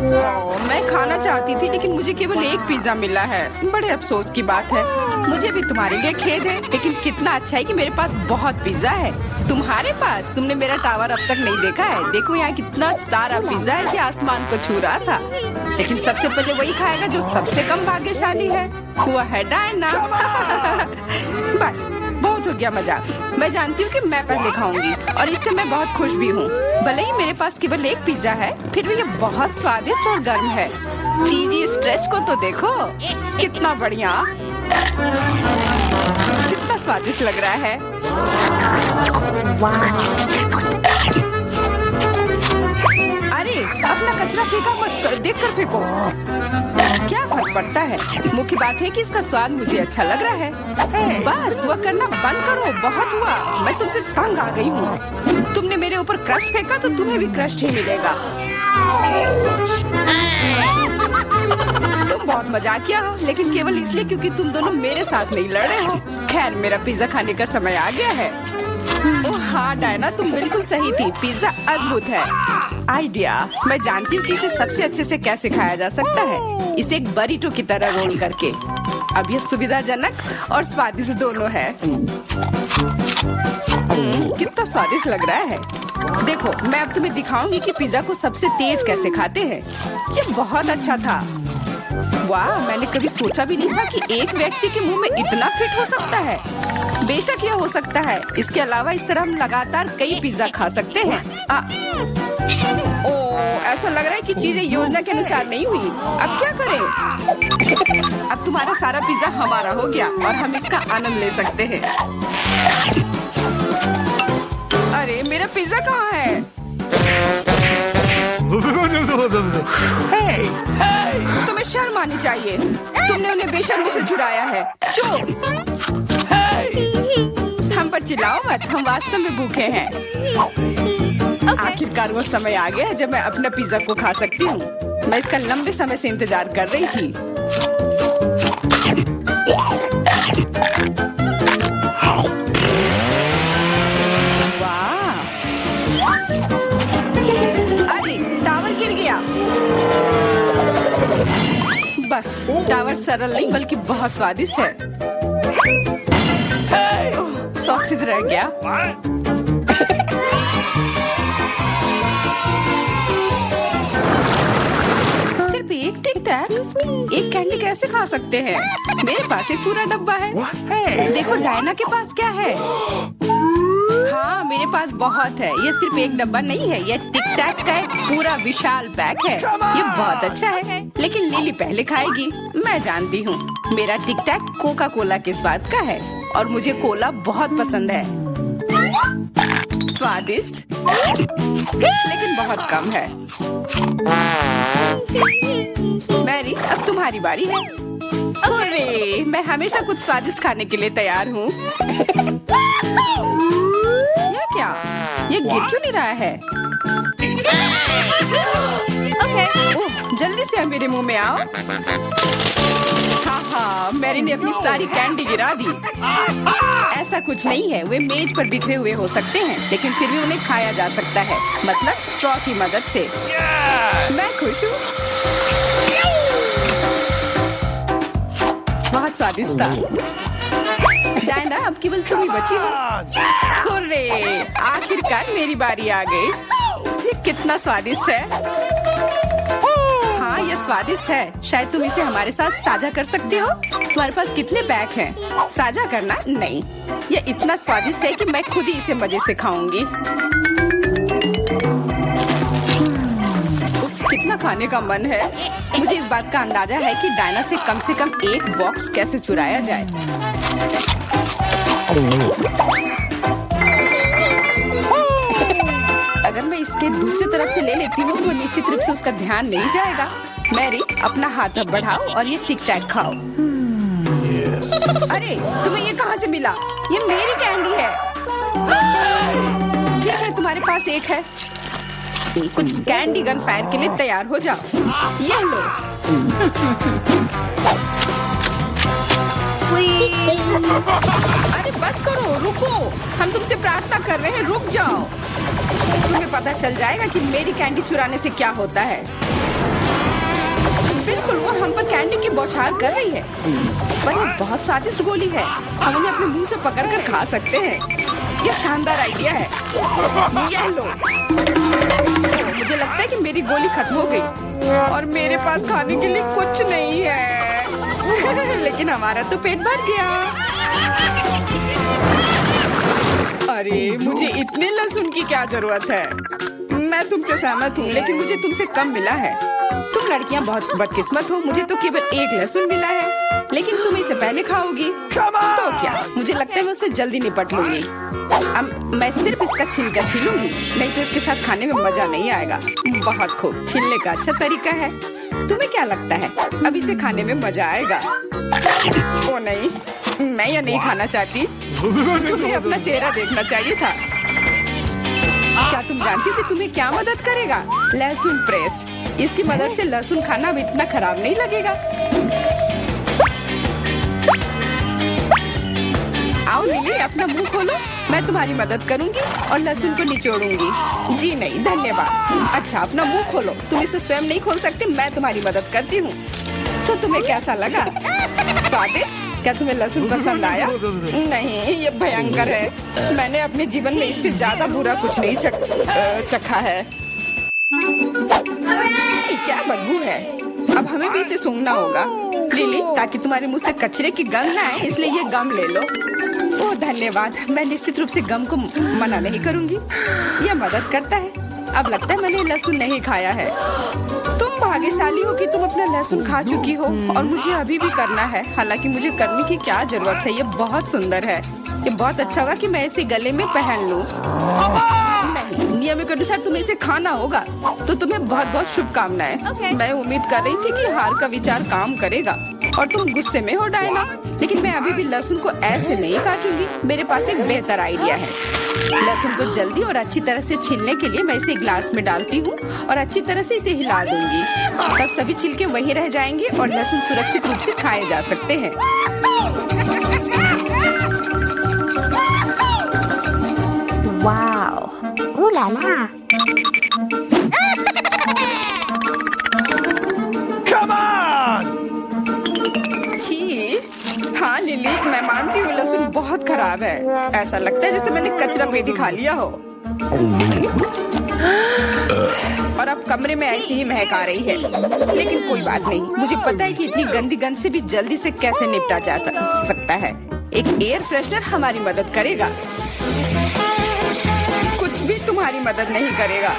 मैं खाना चाहती थी लेकिन मुझे केवल एक पिज्जा मिला है। बड़े अफसोस की बात है। मुझे भी तुम्हारे लिए खेद है, लेकिन कितना अच्छा है कि मेरे पास बहुत पिज्जा है। तुम्हारे पास? तुमने मेरा टावर अब तक नहीं देखा है। देखो यहाँ कितना सारा पिज्जा है कि आसमान को छू रहा था। लेकिन सबसे पहले वही खाएगा जो सबसे कम भाग्यशाली है। वो है डायना। बस बहुत हो गया मजाक। मैं जानती हूँ कि मैं पहले खाऊंगी और इससे मैं बहुत खुश भी हूँ। भले ही मेरे पास केवल एक पिज्जा है, फिर भी ये बहुत स्वादिष्ट और गर्म है। चीजी स्ट्रेच को तो देखो, कितना बढ़िया, कितना स्वादिष्ट लग रहा है। अरे अपना कचरा फेंका मत, देख कर फेंको। क्या फर्क पड़ता है, मुख्य बात है कि इसका स्वाद मुझे अच्छा लग रहा है। बस वह करना बंद करो, बहुत हुआ। मैं तुमसे तंग आ गई हूँ। तुमने मेरे ऊपर क्रस्ट फेंका तो तुम्हें भी क्रस्ट ही मिलेगा। तुम बहुत मजाकिया हो, लेकिन केवल इसलिए क्योंकि तुम दोनों मेरे साथ नहीं लड़ रहे हो। खैर, मेरा पिज्जा खाने का समय आ गया है। ओह हाँ डायना, तुम बिल्कुल सही थी। पिज्जा अद्भुत है। आइडिया, मैं जानती हूँ कि इसे सबसे अच्छे से कैसे खाया जा सकता है। इसे एक बरीटो की तरह रोल करके। अब यह सुविधाजनक और स्वादिष्ट दोनों है। कितना स्वादिष्ट लग रहा है। देखो, मैं अब तुम्हें दिखाऊंगी कि पिज्जा को सबसे तेज कैसे खाते हैं। ये बहुत अच्छा था। वाह, मैंने कभी सोचा भी नहीं था कि एक व्यक्ति के मुंह में इतना फिट हो सकता है। बेशक यह हो सकता है। इसके अलावा इस तरह हम लगातार कई पिज्जा खा सकते हैं। ऐसा लग रहा है कि चीजें योजना के अनुसार नहीं हुई। अब क्या करें? अब तुम्हारा सारा पिज्जा हमारा हो गया और हम इसका आनंद ले सकते हैं। अरे मेरा पिज्जा कहाँ है? तुम्हें शर्म आनी चाहिए। तुमने उन्हें बेशर्मी से छुड़ाया है। चोर! हम पर चिल्लाओ मत, हम वास्तव में भूखे हैं। आखिरकार वो समय आ गया है जब मैं अपना पिज्जा को खा सकती हूँ। मैं इसका लंबे समय से इंतजार कर रही थी। वाह! अरे टावर गिर गया। बस टावर सरल नहीं बल्कि बहुत स्वादिष्ट है। सॉसेज रह गया। सिर्फ एक टिक टैक, एक कैंडी कैसे खा सकते हैं? मेरे पास एक पूरा डब्बा है। देखो डायना के पास क्या है। हाँ, मेरे पास बहुत है। ये सिर्फ एक डब्बा नहीं है, ये टिक टैक का एक पूरा विशाल पैक है। ये बहुत अच्छा है, लेकिन लिली पहले खाएगी। मैं जानती हूँ, मेरा टिक टैक कोका कोला के स्वाद का है और मुझे कोला बहुत पसंद है। स्वादिष्ट, लेकिन बहुत कम है। मैरी, अब तुम्हारी बारी है। अरे, मैं हमेशा कुछ स्वादिष्ट खाने के लिए तैयार हूँ। यह क्या? ये गिर क्यों नहीं रहा है? ओह, जल्दी से मेरे मुंह में आओ। हाँ, मैरी ने अपनी सारी कैंडी गिरा दी। ऐसा कुछ नहीं है, वे मेज पर बिखरे हुए हो सकते हैं, लेकिन फिर भी उन्हें खाया जा सकता है, मतलब स्ट्रॉ की मदद से। मैं खुश हूँ। बहुत स्वादिष्ट था। डायना, अब केवल तुम ही बची हो। हुर्रे, आखिरकार मेरी बारी आ गई। ये कितना स्वादिष्ट है। हाँ, ये स्वादिष्ट है। शायद तुम इसे हमारे साथ साझा कर सकते हो। तुम्हारे पास कितने पैक हैं? साझा करना नहीं। ये इतना स्वादिष्ट है कि मैं खुद ही इसे मजे से खाऊंगी। कितना खाने का मन है। मुझे इस बात का अंदाजा है कि डायना से कम एक बॉक्स कैसे चुराया जाए। अगर मैं इसके दूसरी तरफ से ले लेती हूँ तो निश्चित रूप से उसका ध्यान नहीं जाएगा। मैरी, अपना हाथ अब बढ़ाओ और ये टिक टैक खाओ। अरे, तुम्हें ये कहाँ से मिला? ये मेरी कैंडी है। ठीक है, तुम्हारे पास एक है। कुछ कैंडी गन फायर के लिए तैयार हो जाओ। ये लो। अरे बस करो, रुको। हम तुमसे प्रार्थना कर रहे हैं, रुक जाओ। तुम्हें पता चल जाएगा कि मेरी कैंडी चुराने से क्या होता है। बिल्कुल, वो हम पर कैंडी की बौछार कर रही है। पर ये बहुत स्वादिष्ट गोली है, हम उन्हें अपने मुंह से पकड़कर खा सकते हैं। ये शानदार आइडिया है। ये लो। मुझे लगता है कि मेरी गोली खत्म हो गई और मेरे पास खाने के लिए कुछ नहीं है। लेकिन हमारा तो पेट भर गया। अरे मुझे इतने लहसुन की क्या जरूरत है? मैं तुमसे सहमत हूँ, लेकिन मुझे तुमसे कम मिला है। तुम लड़कियाँ बहुत बदकिस्मत हो, मुझे तो केवल एक लहसुन मिला है, लेकिन तुम इसे पहले खाओगी तो क्या? मुझे लगता है मैं उससे जल्दी निपट लूंगी। अब मैं सिर्फ इसका छिलका छीलूंगी, नहीं तो इसके साथ खाने में मजा नहीं आएगा। बहुत खूब, छीलने का अच्छा तरीका है। तुम्हें क्या लगता है अब इसे खाने में मजा आएगा? ओ नहीं, मैं यह नहीं खाना चाहती। तुम्हें अपना चेहरा देखना चाहिए था। क्या तुम जानती हो कि तुम्हें क्या मदद करेगा? लहसुन प्रेस। इसकी मदद से लहसुन खाना अब इतना खराब नहीं लगेगा। आओ लिली, अपना मुंह खोलो, मैं तुम्हारी मदद करूंगी और लहसुन को निचोड़ूंगी। जी नहीं, धन्यवाद। अच्छा, अपना मुंह खोलो। तुम इसे स्वयं नहीं खोल सकती, मैं तुम्हारी मदद करती हूँ। तो तुम्हें कैसा लगा? स्वादिष्ट? क्या तुम्हें लहसुन पसंद आया? नहीं, ये भयंकर है। मैंने अपने जीवन में इससे ज्यादा बुरा कुछ नहीं चखा है। क्या बदबू है। अब हमें भी इसे सूंघना होगा लिली, ताकि तुम्हारे मुंह से कचरे की गंध ना आए, इसलिए ये गम ले लो। ओह धन्यवाद, मैं निश्चित रूप से गम को मना नहीं करूंगी, यह मदद करता है। अब लगता है मैंने लहसुन नहीं खाया है। तुम भाग्यशाली हो कि तुम अपना लहसुन खा चुकी हो और मुझे अभी भी करना है। हालांकि मुझे करने की क्या जरूरत है, ये बहुत सुंदर है। ये बहुत अच्छा होगा कि मैं इसे गले में पहन लूं। नहीं, नियम के अनुसार तुम्हें इसे खाना होगा। तो तुम्हें बहुत बहुत शुभकामनाएं। मैं उम्मीद कर रही थी कि हार का विचार काम करेगा और तुम गुस्से में हो डायना, लेकिन मैं अभी भी लहसुन को ऐसे नहीं काटूंगी। मेरे पास एक बेहतर आइडिया है। लहसुन को जल्दी और अच्छी तरह से छीलने के लिए मैं इसे ग्लास में डालती हूँ और अच्छी तरह से इसे हिला दूंगी। तब सभी छिलके वहीं रह जाएंगे और लहसुन सुरक्षित रूप से खाए जा सकते हैं। Wow, ooh la la। Come on! छी, हाँ लिली, मैं मानती हूँ लहसुन बहुत खराब है। ऐसा लगता है जैसे मैंने कचरा पेटी खा लिया हो। और अब कमरे में ऐसी ही महक आ रही है, लेकिन कोई बात नहीं। मुझे पता है कि इतनी गंदी गंध से भी जल्दी से कैसे निपटा जा सकता है। एक एयर फ्रेशनर हमारी मदद करेगा। कुछ भी तुम्हारी मदद नहीं करेगा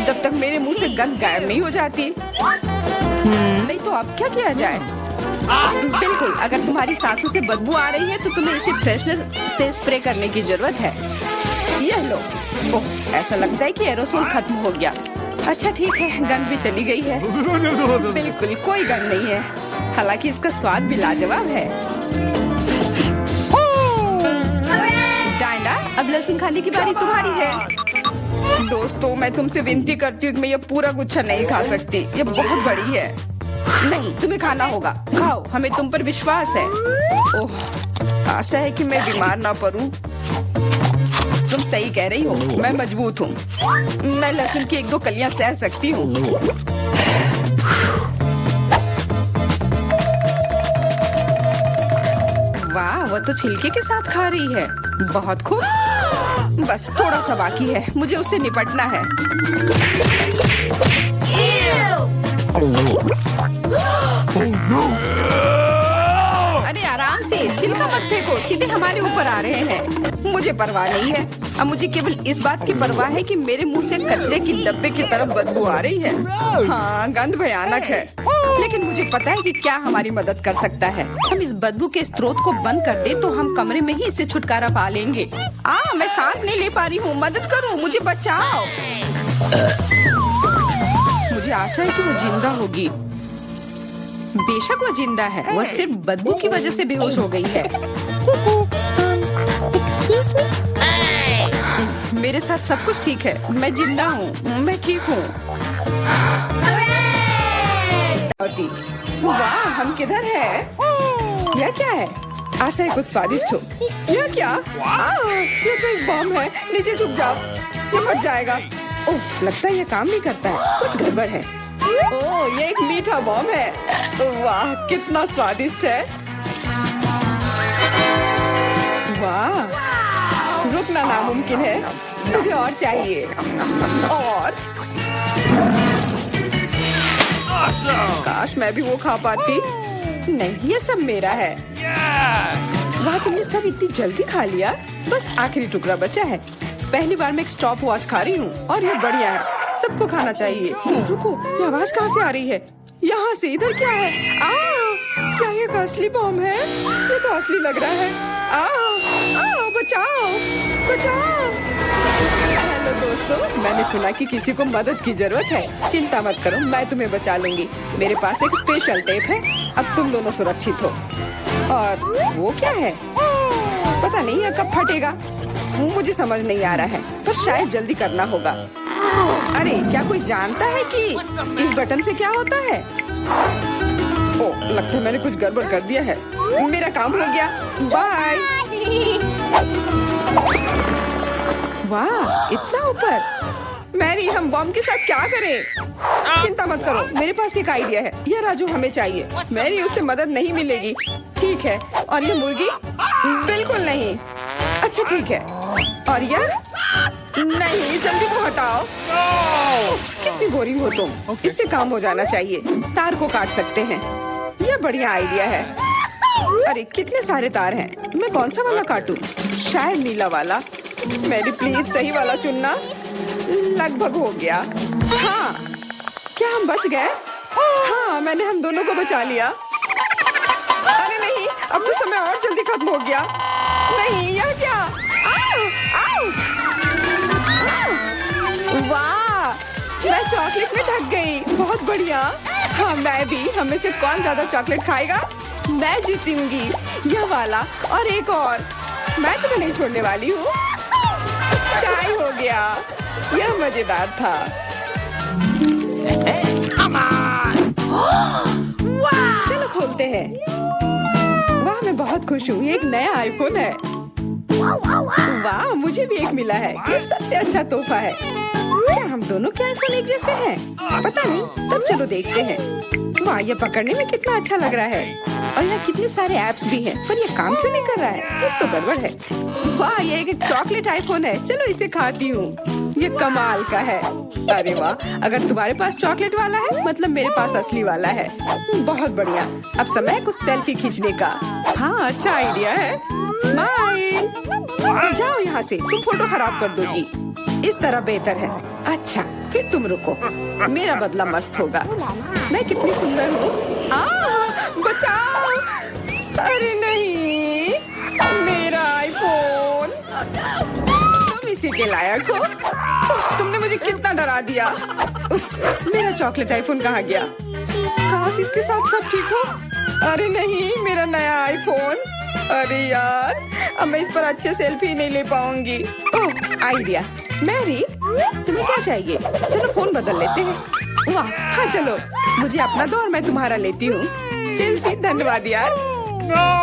जब तक मेरे मुंह से गंध गायब नहीं हो जाती। नहीं तो अब क्या किया जाए? बिल्कुल, अगर तुम्हारी सांसों से बदबू आ रही है तो तुम्हें इसे फ्रेशनर से स्प्रे करने की जरूरत है। यह लो। ओह, ऐसा लगता है कि एरोसोल खत्म हो गया। अच्छा ठीक है, गंध भी चली गई है। बिल्कुल कोई गंध नहीं है, हालांकि इसका स्वाद भी लाजवाब है। डायना, अब लहसुन खाने की बारी तुम्हारी है। दोस्तों, मैं तुमसे विनती करती हूँ कि मैं ये पूरा गुच्छा नहीं खा सकती, ये बहुत बड़ी है। नहीं, तुम्हें खाना होगा। खाओ, हमें तुम पर विश्वास है। ओह, आशा है कि मैं बीमार ना पड़ूं। तुम सही कह रही हो, मैं मजबूत हूँ। मैं लहसुन की 1-2 कलियां सह सकती हूँ। वाह, वो तो छिलके के साथ खा रही है। बहुत खूब। बस थोड़ा सा बाकी है, मुझे उससे निपटना है। अरे आराम से, छिलका मत फेंको, सीधे हमारे ऊपर आ रहे हैं। मुझे परवाह नहीं है। अब मुझे केवल इस बात की परवाह है कि मेरे मुंह से कचरे की डब्बे की तरफ बदबू आ रही है। हाँ, गंध भयानक है, लेकिन मुझे पता है कि क्या हमारी मदद कर सकता है। हम इस बदबू के स्रोत को बंद कर दे तो हम कमरे में ही इससे छुटकारा पा लेंगे। मैं सांस नहीं ले पा रही हूँ, मदद करो, मुझे बचाओ। मुझे आशा है कि वो जिंदा होगी। बेशक वो जिंदा है, वह सिर्फ बदबू की वजह से बेहोश हो गई है। मेरे साथ सब कुछ ठीक है, मैं जिंदा हूँ, मैं ठीक हूँ। वाह, हम किधर है? यह क्या है? आशा है कुछ स्वादिष्ट हो। यह क्या? ये तो एक बम है। नीचे झुक जाओ, ये फट जाएगा। ओह, लगता है ये काम नहीं करता है, कुछ गड़बड़ है। ओह, ये एक मीठा बॉम्ब है। वाह, कितना स्वादिष्ट है। वाह, रुकना नामुमकिन है। मुझे और चाहिए। और Awesome! काश मैं भी वो खा पाती। नहीं, ये सब मेरा है। Yeah! वाह, तुमने सब इतनी जल्दी खा लिया। बस आखिरी टुकड़ा बचा है। पहली बार मैं एक स्टॉप वॉच खा रही हूँ और ये बढ़िया है। सबको खाना चाहिए। रुको, ये आवाज कहाँ से आ रही है? यहाँ से। इधर क्या है? क्या ये एक असली बॉम्ब है? ये तो असली लग रहा है। बचाओ, बचाओ। हेलो दोस्तों, मैंने सुना कि किसी को मदद की जरूरत है। चिंता मत करो, मैं तुम्हें बचा लूंगी। मेरे पास एक स्पेशल टेप है। अब तुम दोनों सुरक्षित हो। और वो क्या है? पता नहीं है कब फटेगा। मुझे समझ नहीं आ रहा है, पर शायद जल्दी करना होगा। अरे, क्या कोई जानता है कि इस बटन से क्या होता है? ओह, लगता है मैंने कुछ गड़बड़ कर दिया है। मेरा काम हो गया। बाय। वाह, इतना ऊपर। मैरी, हम बॉम्ब के साथ क्या करें? चिंता मत करो, मेरे पास एक आइडिया है। यह राजू हमें चाहिए। मैरी, उससे मदद नहीं मिलेगी। ठीक है। और ये मुर्गी? बिल्कुल नहीं। अच्छा, ठीक है। और यह? नहीं, जल्दी को हटाओ। उफ, कितनी बोरिंग हो तुम। इससे काम हो जाना चाहिए। तार को काट सकते हैं। यह बढ़िया आइडिया है। अरे, कितने सारे तार हैं। मैं कौन सा वाला काटूं? शायद नीला वाला। मेरी प्लीज सही वाला चुनना। लगभग हो गया। हाँ, क्या हम बच गए? हाँ, मैंने हम दोनों को बचा लिया। अरे नहीं, अब तो समय और जल्दी खत्म हो गया। नहीं, यह क्या? आओ, आओ। वाह, मैं चॉकलेट में ढक गई। बहुत बढ़िया। हाँ, मैं भी। हमें से कौन ज्यादा चॉकलेट खाएगा? मैं जीतूंगी। यह वाला और एक और। मैं तुम्हें नहीं छोड़ने वाली हूँ। टाई हो गया। यह मजेदार था। चलो खोलते हैं। वाह, मैं बहुत खुश हूँ। ये एक नया आईफोन है। वाह, मुझे भी एक मिला है। ये सबसे अच्छा तोहफा है। क्या हम दोनों के आईफोन एक जैसे हैं? पता नहीं, तब चलो देखते हैं। वाह, ये पकड़ने में कितना अच्छा लग रहा है। और यहाँ कितने सारे ऐप्स भी हैं, पर ये काम क्यों नहीं कर रहा है? कुछ तो गड़बड़ है। वाह, ये एक चॉकलेट आईफोन है। चलो इसे खाती हूँ। ये कमाल का है। अरे वाह, अगर तुम्हारे पास चॉकलेट वाला है, मतलब मेरे पास असली वाला है। बहुत बढ़िया। अब समय है कुछ सेल्फी खींचने का। हाँ, अच्छा आइडिया है। स्माइल। जाओ यहाँ से, तुम फोटो खराब कर दोगी। इस तरह बेहतर है। अच्छा, फिर तुम रुको। मेरा बदला मस्त होगा। मैं कितनी सुंदर हूँ। बचाओ। अरे नहीं, मेरा आईफोन। तुम इसी के लायक हो। उफ, तुमने मुझे कितना डरा दिया। उप्स, मेरा चॉकलेट आईफोन कहाँ गया? काश इसके साथ सब ठीक हो। अरे नहीं, मेरा नया आईफोन। अरे यार, अब मैं इस पर अच्छे सेल्फी नहीं ले पाऊंगी। ओह, आइडिया। मैरी, तुम्हें क्या चाहिए? चलो फोन बदल लेते हैं। वाह, हाँ चलो। मुझे अपना दो और मैं तुम्हारा लेती हूँ। चेल्सी, धन्यवाद यार।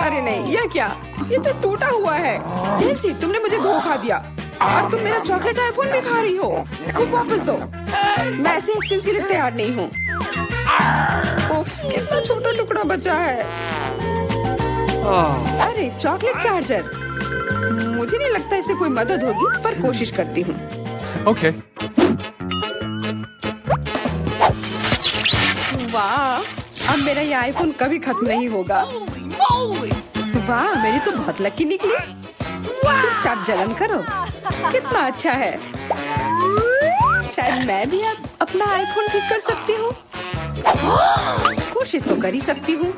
अरे नहीं, यह क्या? ये तो टूटा हुआ है। चेल्सी, तुमने मुझे धोखा दिया और तुम मेरा चॉकलेट आईफोन भी खा रही हो। वो वापस दो। मैं ऐसे एक्सचेंज के लिए तैयार नहीं हूँ। उफ, कितना छोटा टुकड़ा बचा है। अरे, चॉकलेट चार्जर। मुझे नहीं लगता इससे कोई मदद होगी, पर कोशिश करती हूँ। Okay. वाह, अब मेरा ये आईफोन कभी खत्म नहीं होगा। वाह, मेरी तो बहुत लकी निकली। चुपचाप जलन करो। कितना अच्छा है। शायद मैं भी अब अपना आईफोन ठीक कर सकती हूँ। कोशिश तो कर ही सकती हूँ।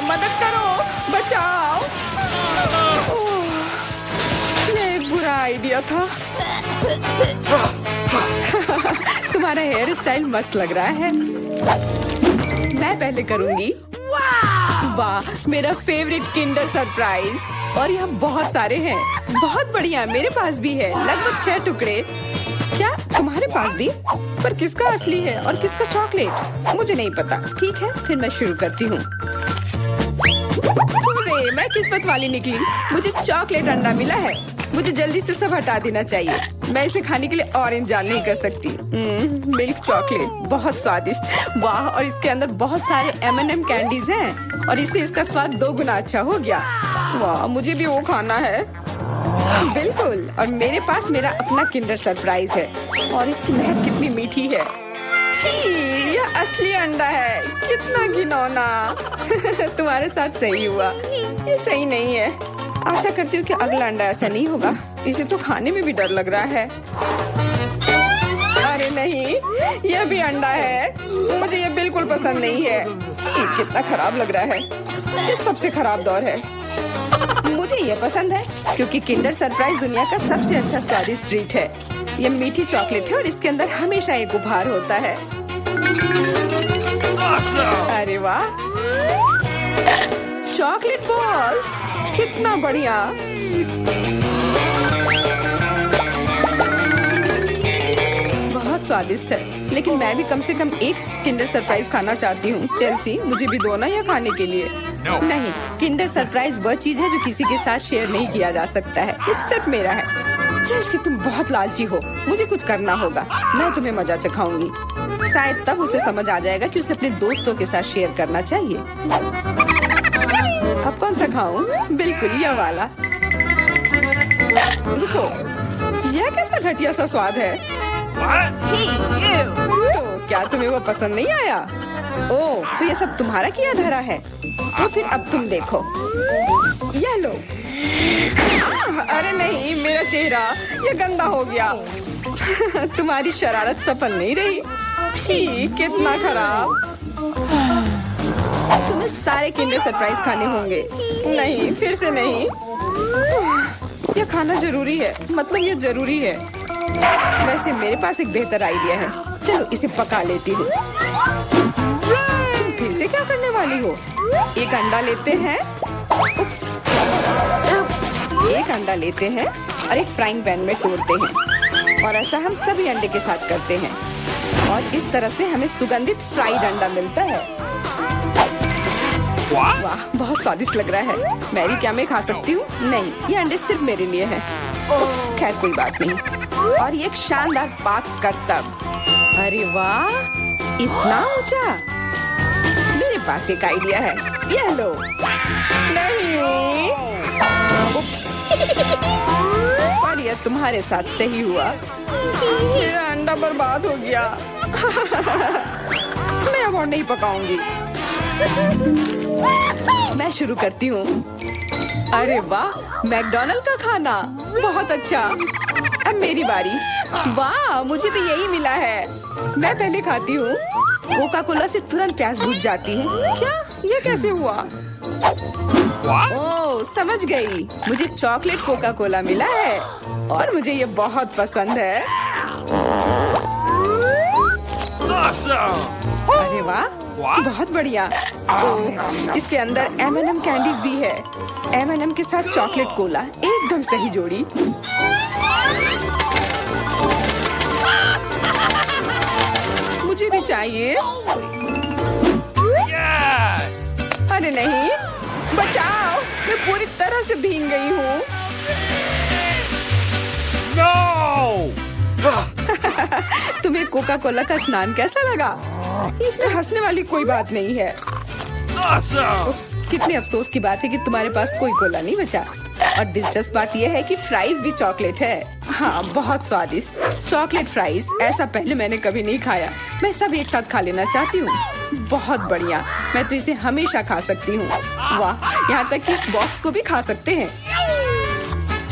मदद करो, बचाओ। ये एक बुरा आइडिया था। तुम्हारा हेयर स्टाइल मस्त लग रहा है। मैं पहले करूंगी। वाह, मेरा फेवरेट किंडर सरप्राइज। और यहाँ बहुत सारे हैं। बहुत बढ़िया, मेरे पास भी है। लगभग 6 टुकड़े। क्या तुम्हारे पास भी? पर किसका असली है और किसका चॉकलेट? मुझे नहीं पता। ठीक है, फिर मैं शुरू करती हूँ। मैं किस्मत वाली निकली। मुझे चॉकलेट अंडा मिला है। मुझे जल्दी से सब हटा देना चाहिए। मैं इसे खाने के लिए और इंतजार नहीं कर सकती। मिल्क चॉकलेट बहुत स्वादिष्ट, वाह। और इसके अंदर बहुत सारे M&M कैंडीज हैं और इससे इसका स्वाद 2 गुना अच्छा हो गया। वाह, मुझे भी वो खाना है। बिल्कुल, और मेरे पास मेरा अपना किंडर सरप्राइज है और इसकी महक कितनी मीठी है। छी, यह असली अंडा है, कितना घिनौना। तुम्हारे साथ सही हुआ, ये सही नहीं है। आशा करती हूँ कि अगला अंडा ऐसा नहीं होगा। इसे तो खाने में भी डर लग रहा है। अरे नहीं, यह भी अंडा है। मुझे ये बिल्कुल पसंद नहीं है। छी, कितना खराब लग रहा है। ये सबसे खराब दौर है। मुझे ये पसंद है क्योंकि किंडर सरप्राइज दुनिया का सबसे अच्छा स्वादिष्ट ट्रीट है। ये मीठी चॉकलेट है और इसके अंदर हमेशा एक उपहार होता है। Awesome! अरे वाह, चॉकलेट बॉल्स, कितना बढ़िया। बहुत स्वादिष्ट है, लेकिन मैं भी कम से कम एक किंडर सरप्राइज खाना चाहती हूँ। चेल्सी, मुझे भी दो ना यह खाने के लिए। No. नहीं, किंडर सरप्राइज वह चीज है जो किसी के साथ शेयर नहीं किया जा सकता है। ये सिर्फ मेरा है। चेल्सी, तुम बहुत लालची हो। मुझे कुछ करना होगा। मैं तुम्हें मजा चखाऊंगी। शायद तब उसे समझ आ जाएगा कि उसे अपने दोस्तों के साथ शेयर करना चाहिए। अब कौन सा खाऊं? बिल्कुल यह वाला। रुको, यह कैसा घटिया सा स्वाद है। What? तो क्या तुम्हें वो पसंद नहीं आया? ओह, तो ये सब तुम्हारा किया धरा है। तो फिर अब तुम देखो, यह लो। अरे नहीं, मेरा चेहरा ये गंदा हो गया। तुम्हारी शरारत सफल नहीं रही। छी, कितना खराब। तुम्हें सारे किंडर सरप्राइज खाने होंगे। नहीं, फिर से नहीं। यह खाना जरूरी है, मतलब ये जरूरी है। वैसे मेरे पास एक बेहतर आइडिया है। चलो इसे पका लेती हूँ। तुम फिर से क्या करने वाली हो? एक अंडा लेते हैं। उप्स, एक अंडा लेते हैं और एक फ्राइंग पैन में तोड़ते हैं और ऐसा हम सभी अंडे के साथ करते हैं और इस तरह से हमें सुगंधित फ्राइड अंडा मिलता है। वाह, बहुत स्वादिष्ट लग रहा है। मैरी, क्या मैं खा सकती हूँ? नहीं, ये अंडे सिर्फ मेरे लिए हैं। उफ, खैर कोई बात नहीं। और ये एक शानदार पाक करतब। अरे वाह, इतना ऊंचा। मेरे पास एक आइडिया है, ये लो। नहीं, उप्स, पर यह तुम्हारे साथ सही हुआ। मेरा अंडा बर्बाद हो गया। मैं अब और नहीं पकाऊंगी। मैं शुरू करती हूँ। अरे वाह, मैकडॉनल्ड का खाना, बहुत अच्छा। अब मेरी बारी। वाह, मुझे भी यही मिला है। मैं पहले खाती हूँ। कोका कोला से तुरंत प्यास बुझ जाती है। क्या, ये कैसे हुआ? ओह, समझ गई। मुझे चॉकलेट कोका कोला मिला है और मुझे ये बहुत पसंद है। Awesome! अरे वाह, बहुत बढ़िया। ओह, इसके अंदर M&M कैंडीज भी है। M&M के साथ चॉकलेट कोला, एकदम सही जोड़ी। मुझे भी चाहिए। Yes! अरे नहीं, बचाओ, मैं पूरी तरह से भीग गई हूँ। No! तुम्हें कोका कोला का स्नान कैसा लगा? इसमें हंसने वाली कोई बात नहीं है। Awesome! उप्स, कितने अफसोस की बात है कि तुम्हारे पास कोई कोला नहीं बचा। और दिलचस्प बात यह है कि फ्राइज भी चॉकलेट है। हाँ, बहुत स्वादिष्ट चॉकलेट फ्राइज, ऐसा पहले मैंने कभी नहीं खाया। मैं सब एक साथ खा लेना चाहती हूँ। बहुत बढ़िया, मैं तो इसे हमेशा खा सकती हूँ। वाह, यहाँ तक कि इस बॉक्स को भी खा सकते हैं।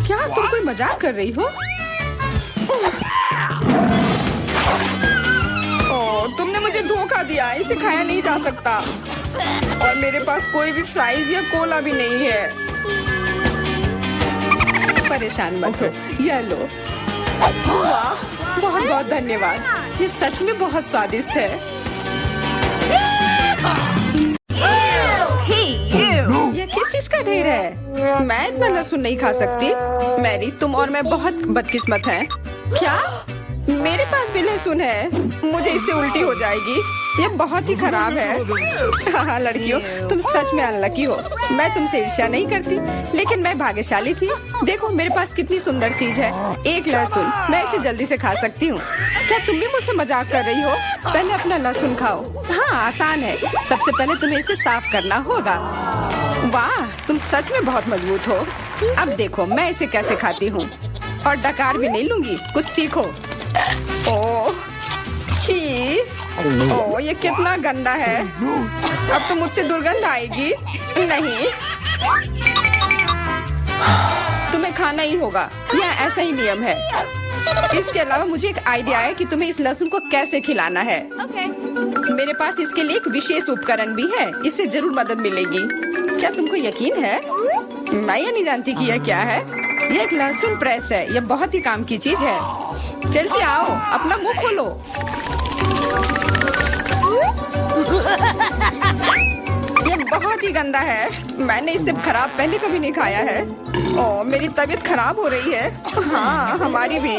क्या तुम कोई मजाक कर रही हो? ओह, तुमने मुझे धोखा दिया। इसे खाया नहीं जा सकता और मेरे पास कोई भी फ्राइज या कोला भी नहीं है। परेशान मत हो, यह लो। वाह, बहुत बहुत धन्यवाद। ये सच में बहुत स्वादिष्ट है। ये किस चीज का ढेर है? मैं इतना लहसुन नहीं खा सकती। मैरी, तुम और मैं बहुत बदकिस्मत हैं। क्या? मेरे पास भी लहसुन है। मुझे इससे उल्टी हो जाएगी। ये बहुत ही खराब है। हाँ लड़कियों, तुम सच में अनलकी हो। मैं तुमसे ईर्ष्या नहीं करती, लेकिन मैं भाग्यशाली थी। देखो मेरे पास कितनी सुंदर चीज है, एक लहसुन। मैं इसे जल्दी से खा सकती हूँ। क्या तुम भी मुझसे मजाक कर रही हो? पहले अपना लहसुन खाओ। हाँ आसान है, सबसे पहले तुम्हें इसे साफ करना होगा। वाह, तुम सच में बहुत मजबूत हो। अब देखो मैं इसे कैसे खाती हूँ, और डकार भी नहीं लूंगी। कुछ सीखो। ओह छी, ओह ये कितना गंदा है। अब तो मुझसे दुर्गंध आएगी। नहीं, तुम्हें खाना ही होगा, यह ऐसा ही नियम है। इसके अलावा मुझे एक आइडिया है कि तुम्हें इस लहसुन को कैसे खिलाना है। मेरे पास इसके लिए एक विशेष उपकरण भी है, इससे जरूर मदद मिलेगी। क्या तुमको यकीन है? मैं ये नहीं जानती कि यह क्या है। यह एक लहसुन प्रेस है, यह बहुत ही काम की चीज है। जल्दी आओ, अपना मुंह खोलो। यह बहुत ही गंदा है, मैंने इससे खराब पहले कभी नहीं खाया है। ओह मेरी तबीयत खराब हो रही है। हाँ हमारी भी।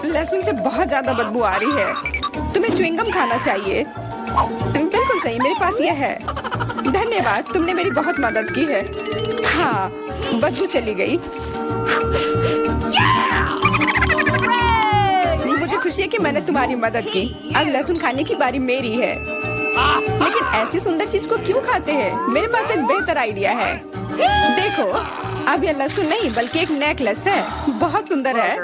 लहसुन से बहुत ज्यादा बदबू आ रही है। तुम्हें च्युइंगम खाना चाहिए। बिल्कुल सही, मेरे पास यह है। धन्यवाद, तुमने मेरी बहुत मदद की है। हाँ बदबू चली गई। मुझे खुशी है कि मैंने तुम्हारी मदद की। अब लहसुन खाने की बारी मेरी है। लेकिन ऐसी सुंदर चीज को क्यों खाते हैं? मेरे पास एक बेहतर आइडिया है। देखो, अब यह लहसुन नहीं बल्कि एक नेकलेस है। बहुत सुंदर है।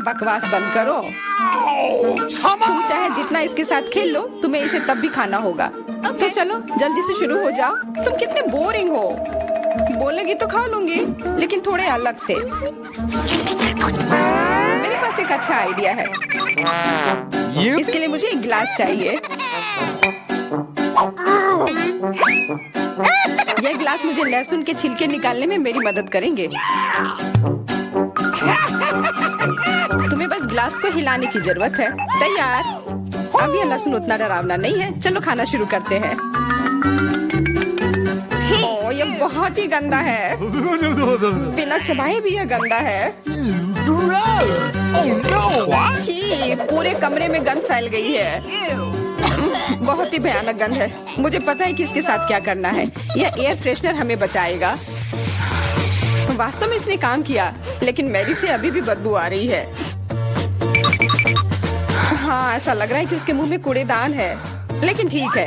बकवास बंद करो। तुम चाहे जितना इसके साथ खेल लो, तुम्हें इसे तब भी खाना होगा। तो चलो जल्दी से शुरू हो जाओ। तुम कितने बोरिंग हो। बोलेगी तो खा लूंगी, लेकिन थोड़े अलग से। मेरे पास एक अच्छा आइडिया है। इसके लिए मुझे एक गिलास चाहिए। यह गिलास मुझे लहसुन के छिलके निकालने में मेरी मदद करेंगे। तुम्हें बस गिलास को हिलाने की जरूरत है। तैयार। अब यह लहसुन उतना डरावना नहीं है। चलो खाना शुरू करते हैं। ओह यह बहुत ही गंदा है। बिना चबाए भी यह गंदा है। छी, पूरे कमरे में गंध फैल गई है। बहुत ही भयानक गंध है। मुझे पता है कि इसके साथ क्या करना है। यह एयर फ्रेशनर हमें बचाएगा। वास्तव में इसने काम किया, लेकिन मैरी से अभी भी बदबू आ रही है। हाँ ऐसा लग रहा है कि उसके मुंह में कूड़ेदान है, लेकिन ठीक है,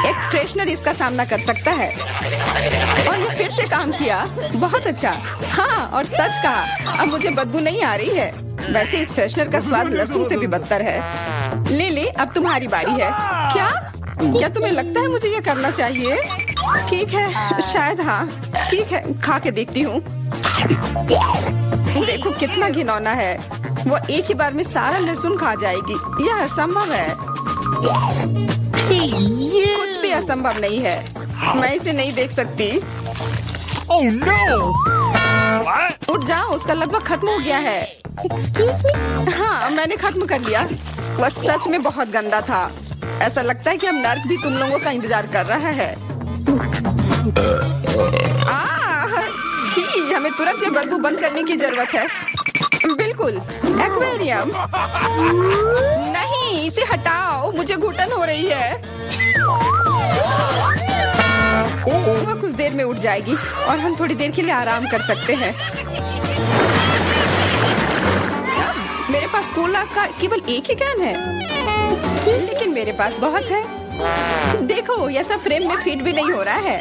एक फ्रेशनर इसका सामना कर सकता है। और ये फिर से काम किया। बहुत अच्छा। हाँ और सच कहा, अब मुझे बदबू नहीं आ रही है। वैसे इस फ्रेशनर का स्वाद लहसुन से भी बदतर है। ले, अब तुम्हारी बारी है। क्या तुम्हें लगता है मुझे ये करना चाहिए? ठीक है, शायद हाँ। ठीक है, खा के देखती हूँ। देखो कितना घिनौना है। वो एक ही बार में सारा लहसुन खा जाएगी। यह असंभव है। कुछ भी असंभव नहीं है। मैं इसे नहीं देख सकती। Oh no! What? उठ जाओ, उसका लगभग खत्म हो गया है। Excuse me? हाँ मैंने खत्म कर लिया। वह सच में बहुत गंदा था। ऐसा लगता है कि अब नर्क भी तुम लोगों का इंतजार कर रहा है। छी, हमें तुरंत ये बदबू बंद करने की जरूरत है। बिल्कुल, एक्वेरियम। नहीं, इसे हटाओ, मुझे घुटन हो रही है। वह कुछ देर में उठ जाएगी और हम थोड़ी देर के लिए आराम कर सकते हैं। मेरे पास कोला का केवल एक ही कैन है, लेकिन मेरे पास बहुत है। देखो यह सब फ्रेम में फिट भी नहीं हो रहा है।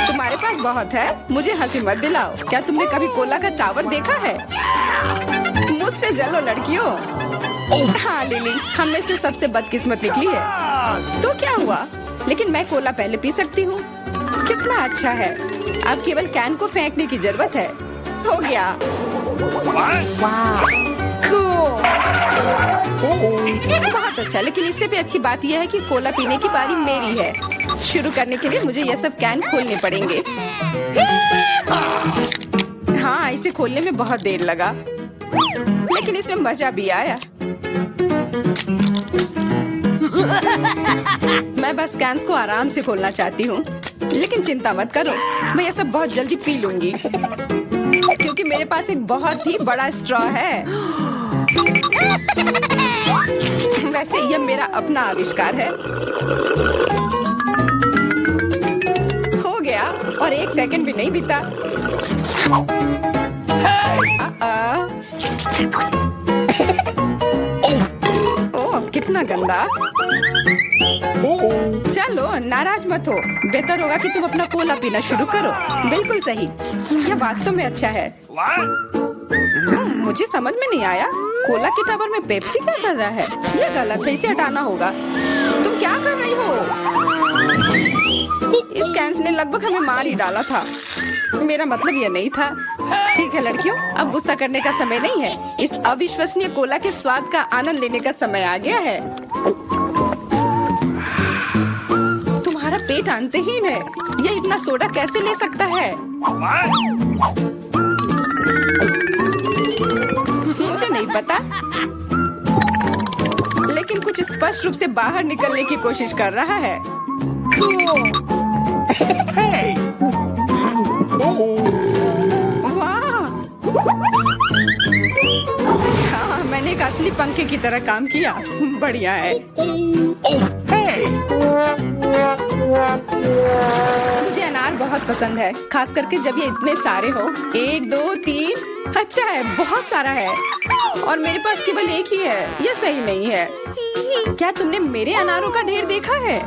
तुम्हारे पास बहुत है, मुझे हंसी मत दिलाओ। क्या तुमने कभी कोला का टावर देखा है? मुझसे जलो लड़कियों। हाँ लिली, हम में से सबसे बदकिस्मत निकली है। तो क्या हुआ? लेकिन मैं कोला पहले पी सकती हूँ। कितना अच्छा है। अब केवल कैन को फेंकने की जरूरत है। हो गया। बहुत अच्छा, लेकिन इससे भी अच्छी बात यह है कि कोला पीने की बारी मेरी है। शुरू करने के लिए मुझे यह सब कैन खोलने पड़ेंगे। हाँ इसे खोलने में बहुत देर लगा, लेकिन इसमें मजा भी आया। मैं बस कैंस को आराम से खोलना चाहती हूँ, लेकिन चिंता मत करो, मैं यह सब बहुत जल्दी पी लूंगी, क्योंकि मेरे पास एक बहुत ही बड़ा स्ट्रॉ है। वैसे यह मेरा अपना आविष्कार है। हो गया और 1 सेकंड भी नहीं बीता। ओह, कितना गंदा। चलो नाराज मत हो, बेहतर होगा कि तुम अपना कोला पीना शुरू करो। बिल्कुल सही, यह वास्तव में अच्छा है। मुझे समझ में नहीं आया, कोला के टावर में पेप्सी क्या कर रहा है? यह गलत है, इसे हटाना होगा। तुम क्या कर रही हो? इस कैंस ने लगभग हमें मार ही डाला था। मेरा मतलब यह नहीं था। ठीक है लड़कियों, अब गुस्सा करने का समय नहीं है। इस अविश्वसनीय कोला के स्वाद का आनंद लेने का समय आ गया है। तुम्हारा पेट अंतहीन है, यह इतना सोडा कैसे ले सकता है? मुझे नहीं पता, लेकिन कुछ स्पष्ट रूप से बाहर निकलने की कोशिश कर रहा है। वाह! हाँ, मैंने एक असली पंखे की तरह काम किया। बढ़िया है। मुझे अनार बहुत पसंद है, खास करके जब ये इतने सारे हो। 1 2 3। अच्छा है, बहुत सारा है और मेरे पास केवल एक ही है। यह सही नहीं है। क्या तुमने मेरे अनारों का ढेर देखा है?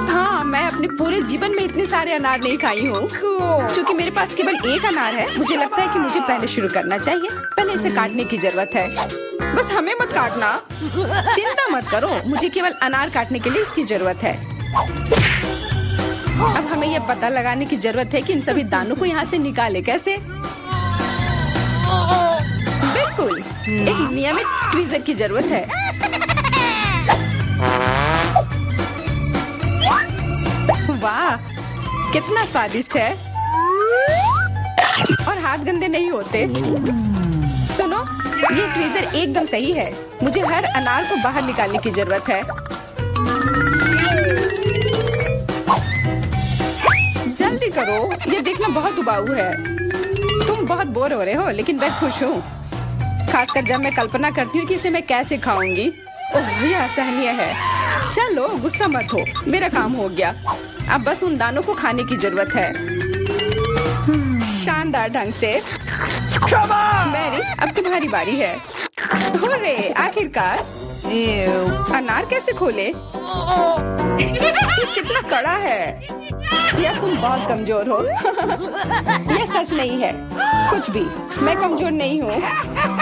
हाँ, मैं अपने पूरे जीवन में इतने सारे अनार नहीं खाई हूँ। क्योंकि मेरे पास केवल एक अनार है, मुझे लगता है कि मुझे पहले शुरू करना चाहिए। पहले इसे काटने की जरूरत है। बस हमें मत काटना। चिंता मत करो, मुझे केवल अनार काटने के लिए इसकी जरूरत है। अब हमें यह पता लगाने की जरूरत है कि इन सभी दानों को यहाँ से निकाले कैसे। बिल्कुल, एक नियमित ट्वीजर की जरूरत है। वाह, कितना स्वादिष्ट है और हाथ गंदे नहीं होते। सुनो, ये ट्वीजर एकदम सही है। मुझे हर अनार को बाहर निकालने की जरूरत है। जल्दी करो, ये देखना बहुत उबाऊ है। तुम बहुत बोर हो रहे हो, लेकिन मैं खुश हूँ, खासकर जब मैं कल्पना करती हूँ कि इसे मैं कैसे खाऊंगी। ओह, यह असहनीय है। चलो गुस्सा मत हो, मेरा काम हो गया। अब बस उन दानों को खाने की जरूरत है, शानदार ढंग से। मैरी, अब तुम्हारी बारी है। हुर्रे, आखिरकार। अनार कैसे खोले? ये कितना कड़ा है। या तुम बहुत कमजोर हो। यह सच नहीं है। कुछ भी, मैं कमजोर नहीं हूँ।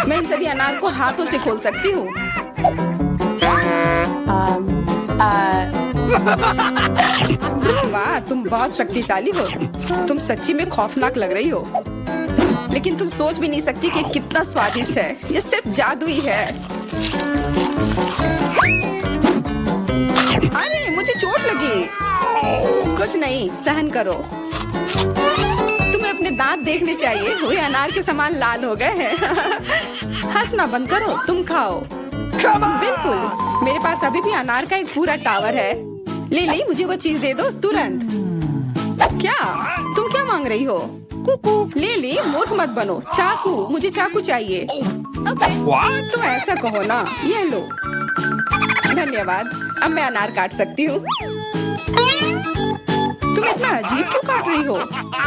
मैं इन सभी अनार को हाथों से खोल सकती हूँ। वाह, तुम बहुत शक्तिशाली हो। तुम सच्ची में खौफनाक लग रही हो, लेकिन तुम सोच भी नहीं सकती कि कितना स्वादिष्ट है। ये सिर्फ जादू ही है। अरे, मुझे चोट लगी। कुछ नहीं, सहन करो। तुम्हें अपने दांत देखने चाहिए, वे अनार के समान लाल हो गए हैं। हंसना बंद करो, तुम खाओ। बिल्कुल, मेरे पास अभी भी अनार का एक पूरा टावर है। लिली, मुझे वो चीज दे दो तुरंत। क्या तुम क्या मांग रही हो? लिली, मूर्ख मत बनो। चाकू, मुझे चाकू चाहिए। तो ऐसा कहो ना। ये लो। धन्यवाद, अब मैं अनार काट सकती हूँ। तुम इतना अजीब क्यों काट रही हो?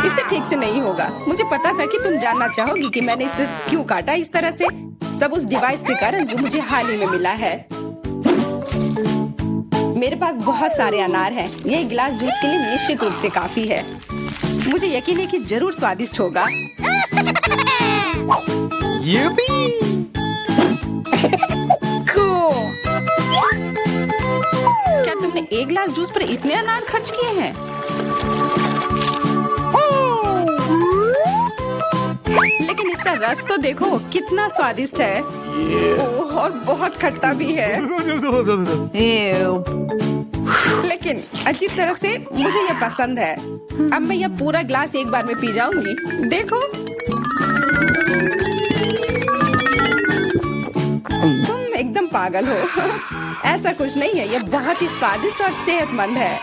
इससे ठीक से नहीं होगा। मुझे पता था कि तुम जानना चाहोगी कि मैंने इसे क्यों काटा इस तरह से। सब उस डिवाइस के कारण जो मुझे हाल ही में मिला है। मेरे पास बहुत सारे अनार हैं। ये एक गिलास जूस के लिए निश्चित रूप से काफी है। मुझे यकीन है कि जरूर स्वादिष्ट होगा। क्या तुमने एक गिलास जूस पर इतने अनार खर्च किए हैं? लेकिन इसका रस तो देखो, कितना स्वादिष्ट है। ओह, और बहुत खट्टा भी है। लेकिन अजीब तरह से मुझे ये पसंद है। अब मैं यह पूरा ग्लास एक बार में पी जाऊंगी। देखो, तुम एकदम पागल हो। ऐसा कुछ नहीं है, यह बहुत ही स्वादिष्ट और सेहतमंद है।